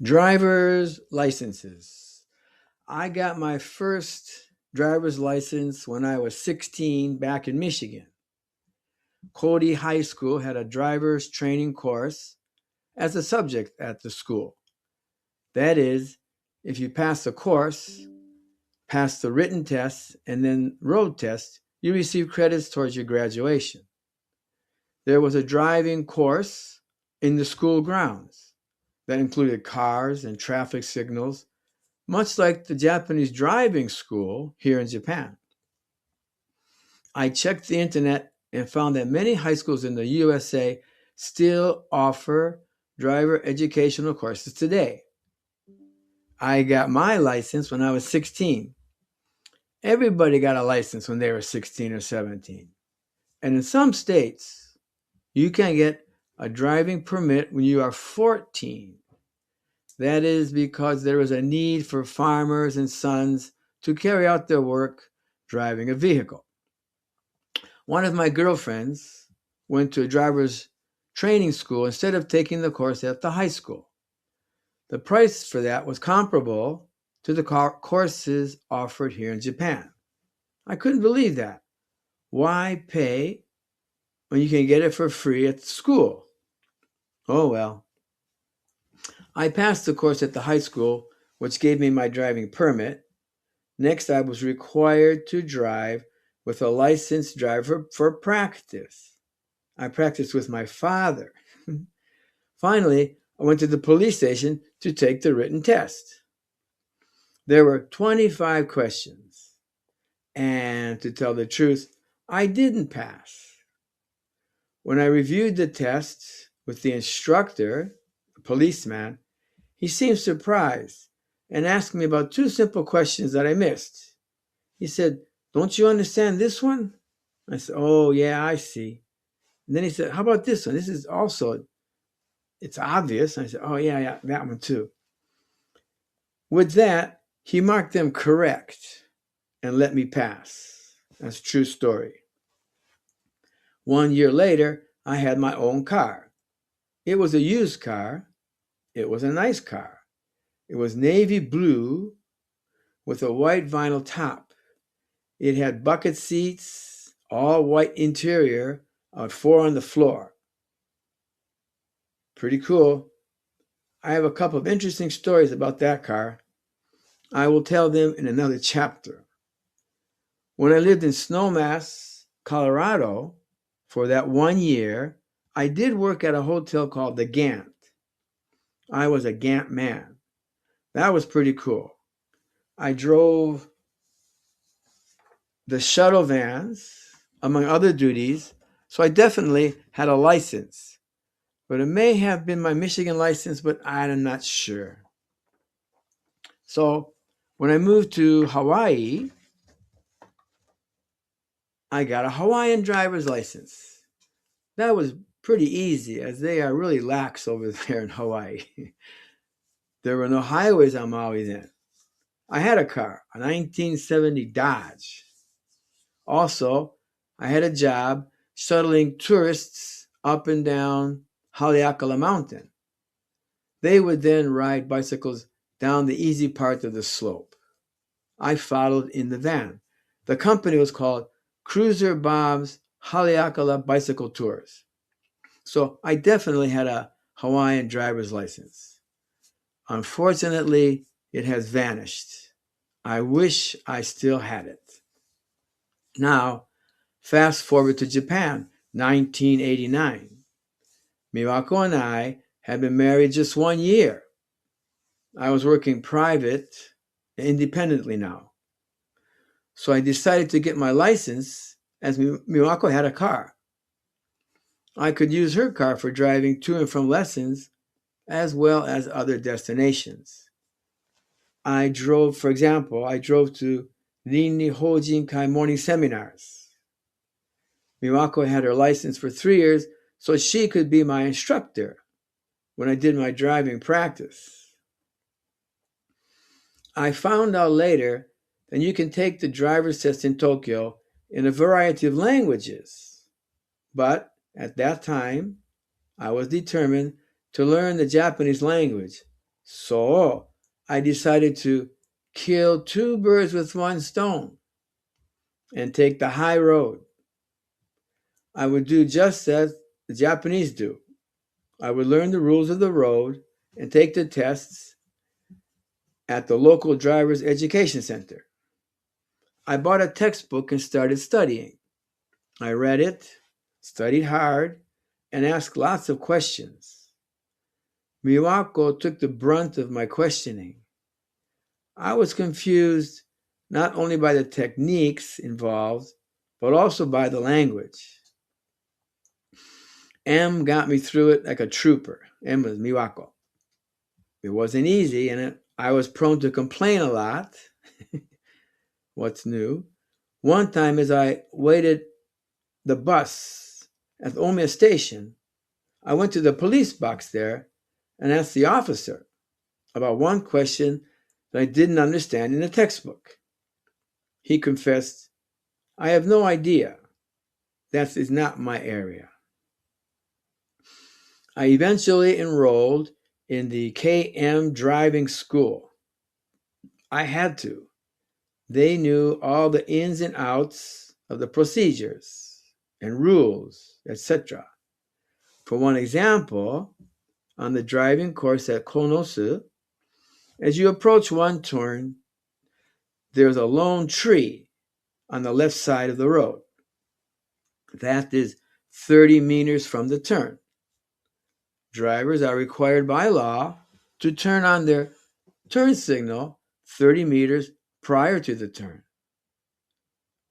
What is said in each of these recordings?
Driver's licenses. I got my first driver's license when I was 16 back in Michigan. Cody High School had a driver's training course as a subject at the school. That is, if you pass the course, pass the written test, and then road test, you receive credits towards your graduation. There was a driving course in the school grounds that included cars and traffic signals, much like the Japanese driving school here in Japan. I checked the internet and found that many high schools in the USA still offer driver educational courses today. I got my license when I was 16. Everybody got a license when they were 16 or 17. And in some states, you can get a driving permit when you are 14. That is because there is a need for farmers and sons to carry out their work driving a vehicle. One of my girlfriends went to a driver's training school instead of taking the course at the high school. The price for that was comparable to the courses offered here in Japan. I couldn't believe that. Why pay when you can get it for free at the school? Oh well. I passed the course at the high school, which gave me my driving permit. Next, I was required to drive with a licensed driver for practice. I practiced with my father. Finally, I went to the police station to take the written test. There were 25 questions, and to tell the truth, I didn't pass. When I reviewed the test with the instructor, the policeman, he seemed surprised and asked me about two simple questions that I missed. He said, "Don't you understand this one?" I said, "Oh, yeah, I see." And then he said, "How about this one? This is also, it's obvious." I said, "Oh, yeah, that one too." With that, he marked them correct and let me pass. That's a true story. 1 year later, I had my own car. It was a used car. It was a nice car. It was navy blue with a white vinyl top. It had bucket seats, all white interior, 4 on the floor. Pretty cool. I have a couple of interesting stories about that car. I will tell them in another chapter. When I lived in Snowmass, Colorado, for that 1 year, I did work at a hotel called the Gant. I was a Gant man. That was pretty cool. I drove the shuttle vans, among other duties, so I definitely had a license. But it may have been my Michigan license, but I'm not sure. So when I moved to Hawaii, I got a Hawaiian driver's license. That was pretty easy, as they are really lax over there in Hawaii. There were no highways on Maui then. I had a car, a 1970 Dodge. Also, I had a job shuttling tourists up and down Haleakala Mountain. They would then ride bicycles down the easy part of the slope. I followed in the van. The company was called Cruiser Bob's Haleakala Bicycle Tours. So I definitely had a Hawaiian driver's license. Unfortunately, it has vanished. I wish I still had it. Now, fast forward to Japan, 1989. Miwako and I had been married just 1 year. I was working private, independently now. So I decided to get my license as Miwako had a car. I could use her car for driving to and from lessons as well as other destinations. I drove to Rinni Hojinkai morning seminars. Miwako had her license for 3 years, so she could be my instructor when I did my driving practice. I found out later that you can take the driver's test in Tokyo in a variety of languages. But at that time, I was determined to learn the Japanese language So I decided to kill two birds with one stone and take the high road. I would do just as the Japanese do. I would learn the rules of the road and take the tests at the local driver's education center. I bought a textbook and started studying. I read it, studied hard, and asked lots of questions. Miwako took the brunt of my questioning. I was confused not only by the techniques involved, but also by the language. M got me through it like a trooper. M was Miwako. It wasn't easy, and I was prone to complain a lot. What's new? One time, as I waited the bus at the Omiya station, I went to the police box there and asked the officer about one question that I didn't understand in the textbook. He confessed, "I have no idea. That is not my area." I eventually enrolled in the KM driving school. I had to. They knew all the ins and outs of the procedures and rules, etc. For one example, on the driving course at Konosu, as you approach one turn, there's a lone tree on the left side of the road. That is 30 meters from the turn. Drivers are required by law to turn on their turn signal 30 meters prior to the turn.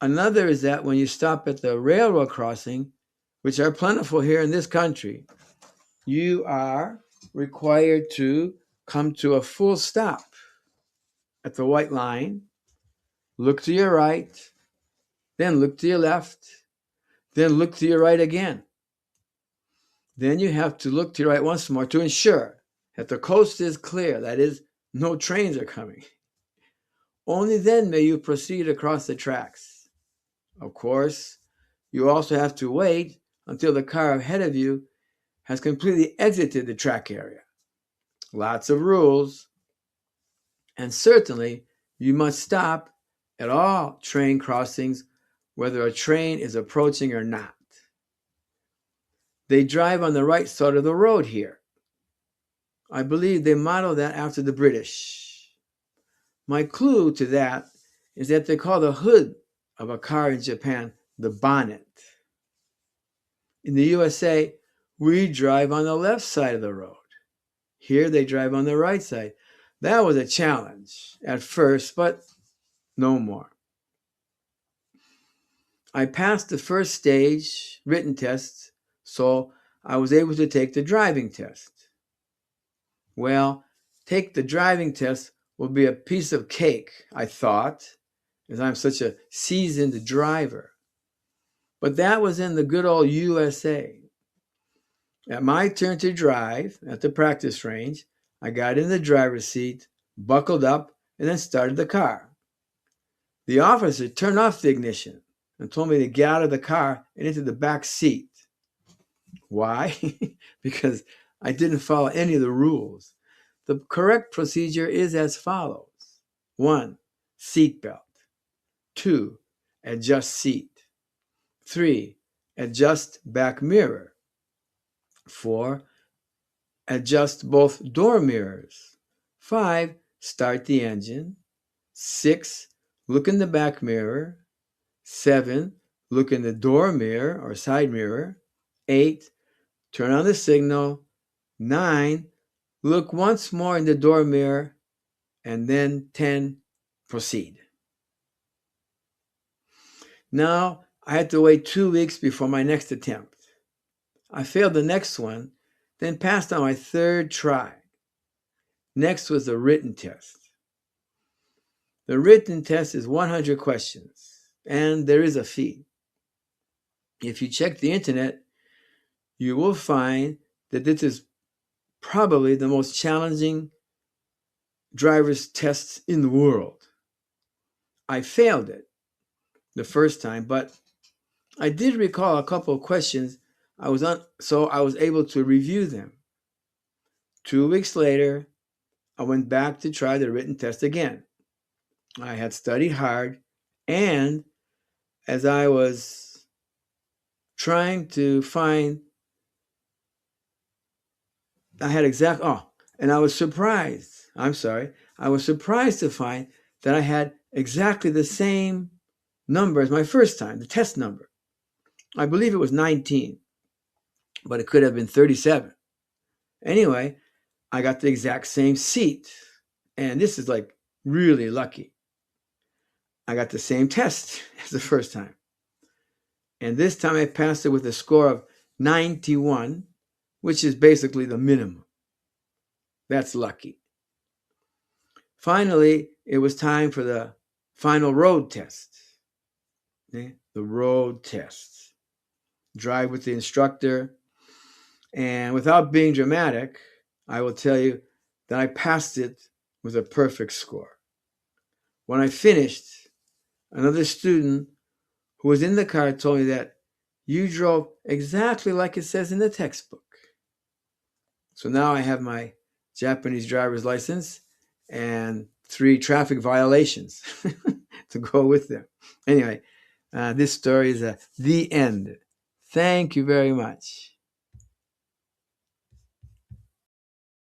Another is that when you stop at the railroad crossing, which are plentiful here in this country, you are required to come to a full stop at the white line, look to your right, then look to your left, then look to your right again. Then you have to look to your right once more to ensure that the coast is clear, that is, no trains are coming. Only then may you proceed across the tracks. Of course, you also have to wait until the car ahead of you has completely exited the track area. Lots of rules. And certainly, you must stop at all train crossings, whether a train is approaching or not. They drive on the right side of the road here. I believe they modeled that after the British. My clue to that is that they call the hood of a car in Japan the bonnet. In the USA, we drive on the left side of the road. Here they drive on the right side. That was a challenge at first, but no more. I passed the first stage written test, so I was able to take the driving test. Well, take the driving test will be a piece of cake, I thought, as I'm such a seasoned driver. But that was in the good old USA. At my turn to drive at the practice range, I got in the driver's seat, buckled up, and then started the car. The officer turned off the ignition and told me to get out of the car and into the back seat. Why? Because I didn't follow any of the rules. The correct procedure is as follows. 1. Seatbelt. 2. Adjust seat. 3. Adjust back mirror. 4. Adjust both door mirrors. 5. Start the engine. 6. Look in the back mirror. 7. Look in the door mirror or side mirror. 8. Turn on the signal. 9. Look once more in the door mirror. And then 10. Proceed. Now, I had to wait 2 weeks before my next attempt. I failed the next one, then passed on my third try. Next was the written test. The written test is 100 questions, and there is a fee. If you check the internet, you will find that this is probably the most challenging driver's test in the world. I failed it the first time, but I did recall a couple of questions so I was able to review them. 2 weeks later, I went back to try the written test again. I had studied hard, and as I was trying to find, I had and I was surprised. I was surprised to find that I had exactly the same number as my first time, the test number. I believe it was 19, but it could have been 37. Anyway, I got the exact same seat. And this is like really lucky. I got the same test as the first time. And this time I passed it with a score of 91, which is basically the minimum. That's lucky. Finally, it was time for the final road test. Okay? The road test. Drive with the instructor. And without being dramatic, I will tell you that I passed it with a perfect score. When I finished, another student who was in the car told me that you drove exactly like it says in the textbook. So now I have my Japanese driver's license and 3 traffic violations to go with them. Anyway, this story is the end. Thank you very much.